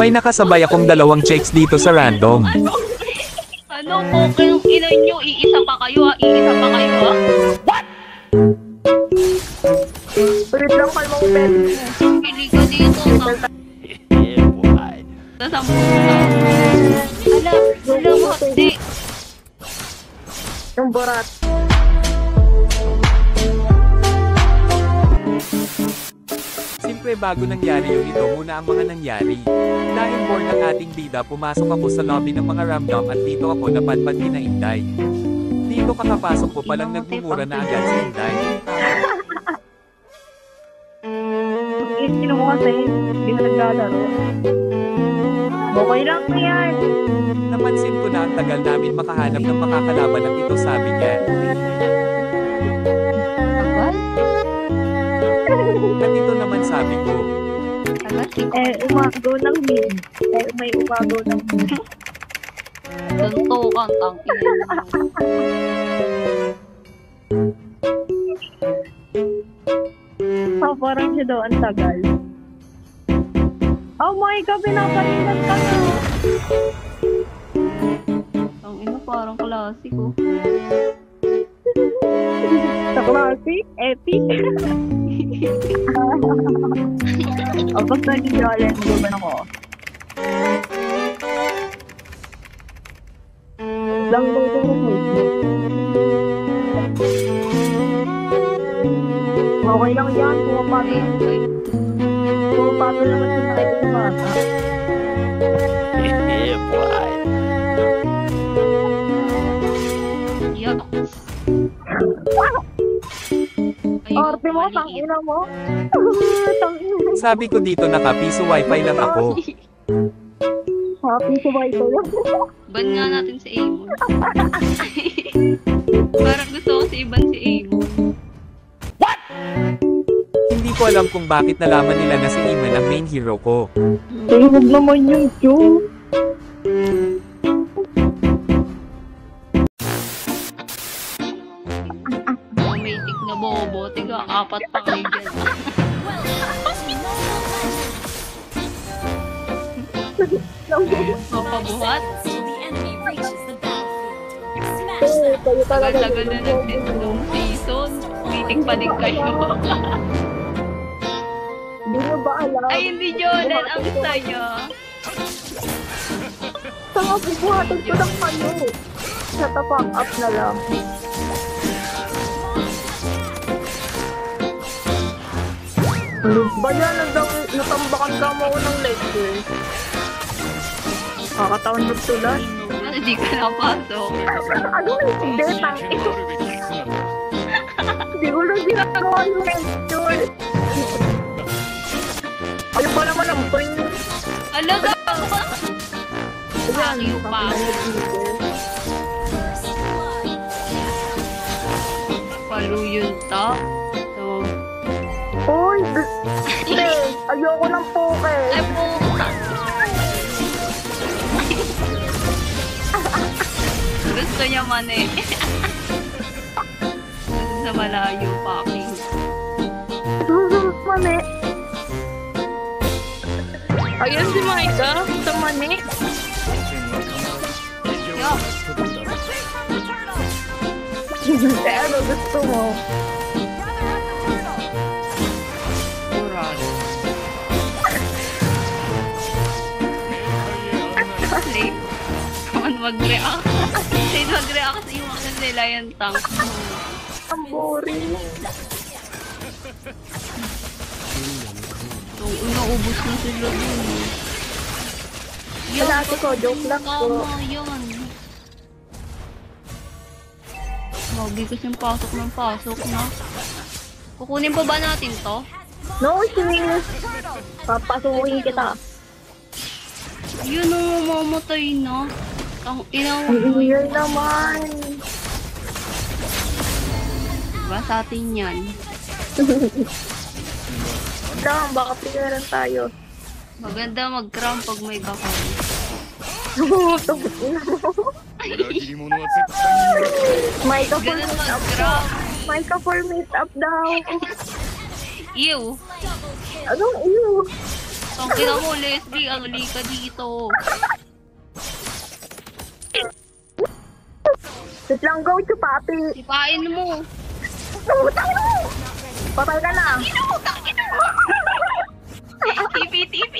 May nakasabay akong dalawang chicks dito sa random. Ano po kayong ina nyo? Iisa pa kayo ha? Iisa pa kayo ha? What? Ulit lang kalma mo, baby. Pili ka dito. Sa muna. Hala mo, hati. Yung borat. Siyempre bago nangyari yung ito muna ang mga nangyari. Dahil bored ang ating bida, pumasok ako sa lobby ng mga ramdam at dito ako napadpad kina Inday. Dito kakapasok ko palang nagmumura na agad si Inday. Sino mo kasi? Hindi na naglalaro. Okay lang yan. Napansin ko na ang tagal namin makahanap ng makakalaban at ito sabi niya. At ito naman sabi ko. Umago ng mid. May umago ng mid. Ganto kang tangkin. Parang siya daw ang tagal. Oh my God, pinapalitan ka na. Ang ina parang klasiko. Sa classic, epic. Pag naging jolly, mag-uban ako. Lang daw ito ng okay lang yan, pumapagod naman si Mike sa bata. Yeah, boy. Yuck. Arte mo, tangina mo. Tangina. Sabi ko dito nakapiso wifi lang ako. Happy sa wifi lang. Ban nga natin si Amon. Parang gusto ko si Iban si Amon. Hindi ko alam kung bakit nalaman nila na si Iman ang main hero ko. Huwag naman yung Joe. Romantic na bobo. Tiga, apat pa kayo dyan. Mapabuhat. Tagal-tagal na nagtitlong season. Meeting pa din kayo. Hindi nyo ba alam? Ay, hindi Jolan. Ang saya. Saka bubuhatan ko ng kayo. Shut the fuck up na lang. Ba yan? Natambakan ka mo ng lecture. Kakataon mo tulas. Hindi ka napasok. Ano na hindi? Hindi ko lang ginagawa yung lecture. Ayun ba naman ang print? Alaga! Ayan, Ayaw pa. Paluyun ta. So, Uy! Hindi! Ayoko ng poke! ay po. Gusto niya man eh. Sa malayo packing. Susunod mani! Ayun si Maika! Sa mani! Yeah. Eh ano gusto mo? Play. Kaman mag-react. Say mag-react sa yung mga nila yung tank. Ang boring! So, naubos na sila dun. Wala ko, joke lang ko. Tama yan. Magi kasi yung pasok ng pasok na. Kukunin pa ba natin to? No, sinis! Papasukin kita. Yun ang mamamatay na. Ang ina mo. Weird naman! Diba sa atin yan? Lang, baka pinaran tayo. Maganda mag-cram pag may kakao. Tungkot na mo. Maika for Ganun meet up mag-cram. Maika for meet up daw. Ew. Anong iyo? Ang ina mo, Leslie, ang lika dito. Wait lang, go to papi. Sipain mo. Utang mo! Patay ka na. TP.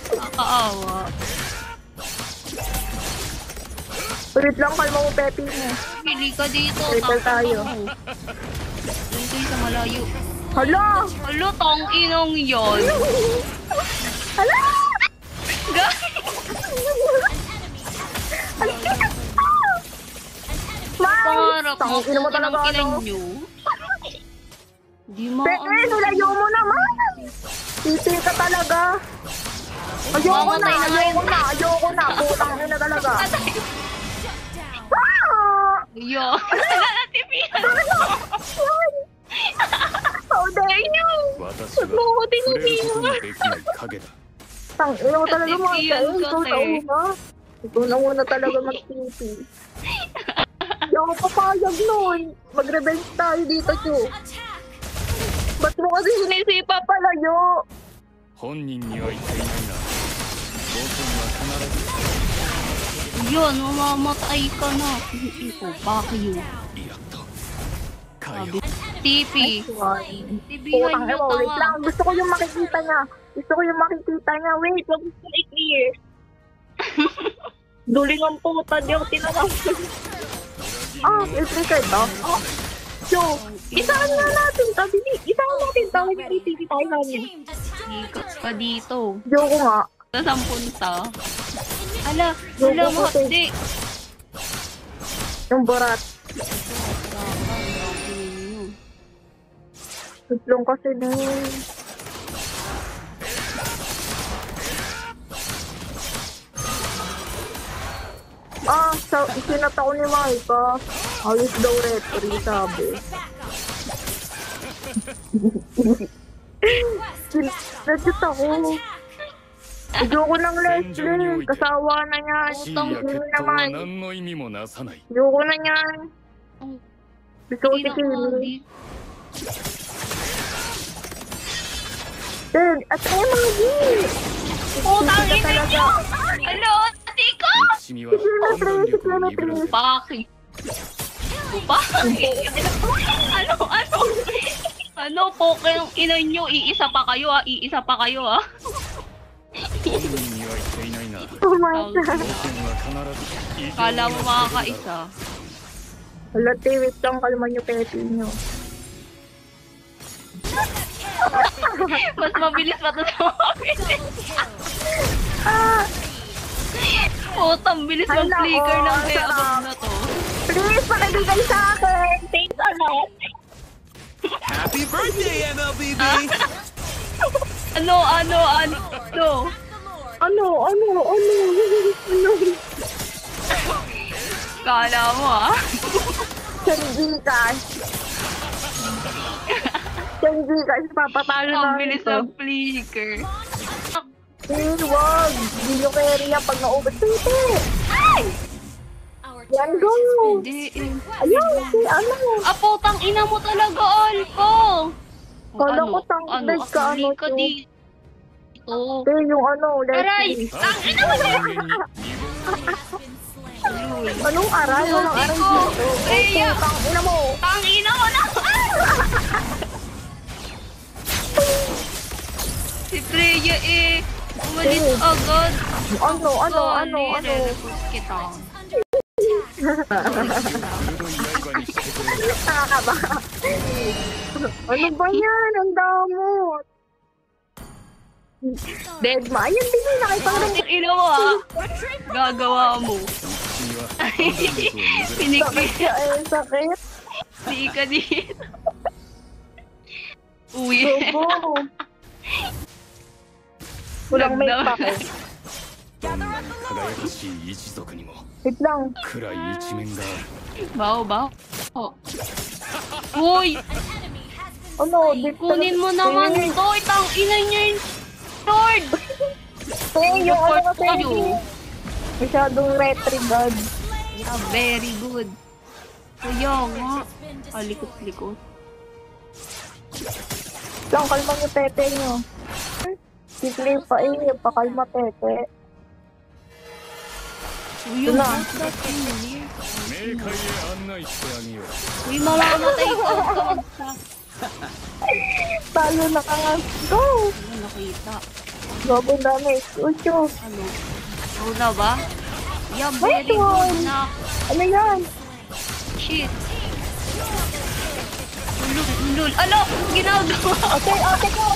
Nakakaawa. Wait lang, kalma mo, Pepe mo. Pili ka dito. Wait tayo. Doon kayo sa malayo. Hala! Alo, tong inong yon. Hala! Guys! Pangarap mo Tangin mo kung talaga, inang kinan ano? nyo. Di mo Pepe, nulayo mo naman. Titil ka talaga. Ayoko na. Putang ina talaga. Ah! Yo. Natipihan. How dare you? Ba't mo ko tinubihan? Tangin mo talaga mga Natipihan tayo. ka, Ikaw te. na una. Ikaw na una talaga mag-tipi. Hindi ako papayag nun. Mag-revenge tayo dito, Chu. Ba't mo kasi sinisipa palayo? 本人には言っていないが僕には必ず Yun, mamamatay ka na. Iko, bakyo. やっとかよ Sabi, TP. Tibihan Putang nyo, ina, wait tanga. lang. Gusto ko yung makikita niya. Wait, wag gusto i-clear. Duling ang puta, di ako tinanong. I-flicker to? So, isahan nga natin to. Isahan natin to. Mag-ititi tayo namin. Ikot ka dito. Joke nga. Saan punta? Ala, Yo, wala yo, mo. yo. Di. Yung barat. Itlong kasi na yun. Isinata ko ni Maika. Ayos daw referee, sabi. Sinadjut ako. Ayoko ng Leslie. Kasawa na yan. 死 Utang や決 ino 闘は naman. 何の意味もなさない Ayoko na yan. Gusto ko si Hindi na Kimi. Dad, at ay mga G! Putang Hindi ka ina talaga. nyo! Ano? Ati ko! 憎しみは判断力を鈍らせる Bakit? Bakit? Ano? Ano po kayong ina nyo? Iisa pa kayo ah. 本人には言っていないが Oh my 僕 God. には必ず異常 Kala な mo 事実が makakaisa. Hala, wait lang. Kalma niyo Pepe niyo. Mas mabilis pa to sa mabilis. Ah! Putang bilis Ay, mag-flicker nako, ng kaya sarap. abog na to. Please, pakibigay sa akin! Thanks a lot! Happy birthday, MLBB! Ano? Ano? Kala mo ah. Sanjikas, papatalo Ang na bilis ito. mag-flicker. Wag! Hindi nyo carry yan pag na-over. Tete! Yan, go! Hindi eh. Ayun, si ano? Ah, putang ina mo talaga, Alpo! Kala ko tangkad ka, ano ka to? dito. Yung ano, Aray! Leslie. Ang ina mo na! 人間に二分の Anong aray? Walang aray Ko! dito. Freya! Putang ina mo! Ang ina mo na! Si Freya eh. Umalis agad. Ano? Nirerepost kita. 鋭い刃にしてくれる Nakakaba. Ano ba yan? Ang damot. Deadma. Ayun, din yung nakita ko ng Ang ina mo ah. Gagawa mo. 憎しみは判断力を鈍らせる Pinikli. sakit. Di ka dito. Uwi. Sobo. Walang make pa eh. どんなに輝かしい一族にも Wait lang. 暗い一面がある Bao. Oh. Uy! Ano? Dito Kunin mo naman to. Itang ina niya yung sword. Yung ano Report kasi. kayo. Masyadong retrigard. Yeah, very good. Kaya nga. Likot-likot. Lang, kalma niyo Pepe niyo. Sige pa eh, pakalma Pepe. Uy, yung Wala. what's that in here? 冥界へ案内してあげよう Uy, mamamatay ka. Huwag ka mag-track. Talo na ka nga. Go! Ano, nakita. Gago dami. Ucho. Ano? Go na ba? Yeah, Nice very good one. na. Ano yan? Shit. Ulul. Ano? Ginagawa. Okay, ate ko.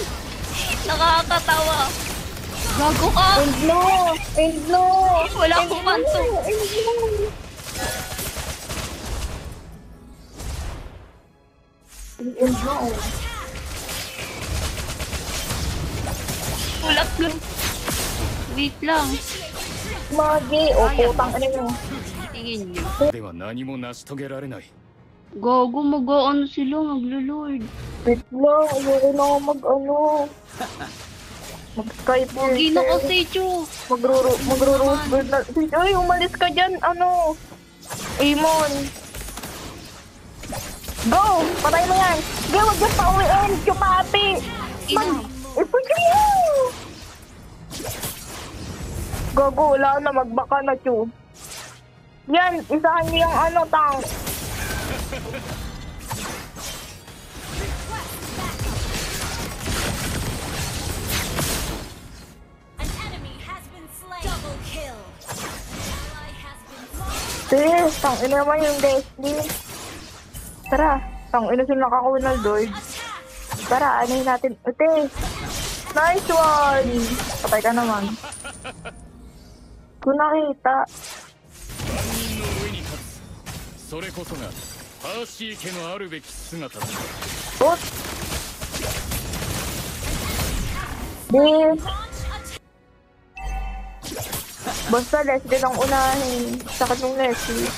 Nakakatawa. Gago ka. And no. And no. Wala akong panto. And no. And no. Ulak dun. Wait lang. Magi. O, putang ano nyo. Tingin nyo. では何も成し遂げられない Gago, mag-ano sila, maglulord. Wait lang. Ayoko na ako mag-ano. Mag-Skype. Pogi na kasi, Chu. Magro-rose bird na. Uy, umalis ka dyan. Ano? Amon. Go! Patay mo yan! Go! Huwag yung pauwiin! Chupapi! Ina. Ipagyo mo! Gago, wala na. Magbaka na, Chu. Yan! Isahan niyo yung ano, tank. An enemy has been slain. Double kill. Ally has been slain. Sis, tang ina naman yung Destiny. Tara, tang ina sila nakakunal doy. Tara, anayin natin. Ute! Nice one! Patay ka naman. Kung nakita. 万人の上に立つそれこそがパーシー家のあるべき姿だ Put! Bis! Basta Leslie lang unahin. Sakit ng Leslie.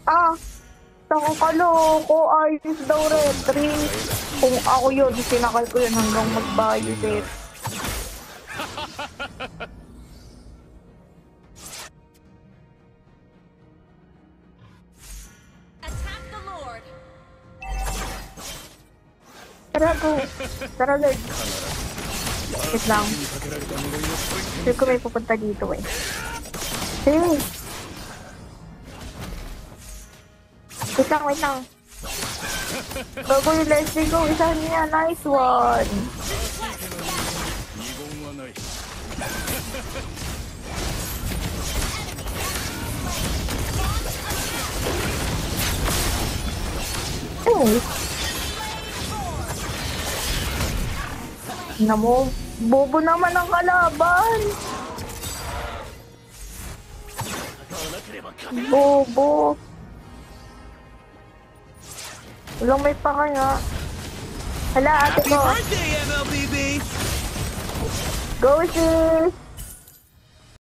Ah! Takang kaloko. Ayos daw retry. Kung ako yun, sinakal ko yun hanggang mag-violet. Attack the Lord. Tara, go. Tara, Lord. Wait lang. にかけられた呪いのストイック Hindi ko may pupunta dito eh. Hey! Wait lang, wait lang. Gago yung Leslie, go. Isahan niya. Nice one. 二言はない Hey! Tingnan mo. Bobo naman ang kalaban. Bobo. Walang may paka nga. Hala, ate ko. Go, sis!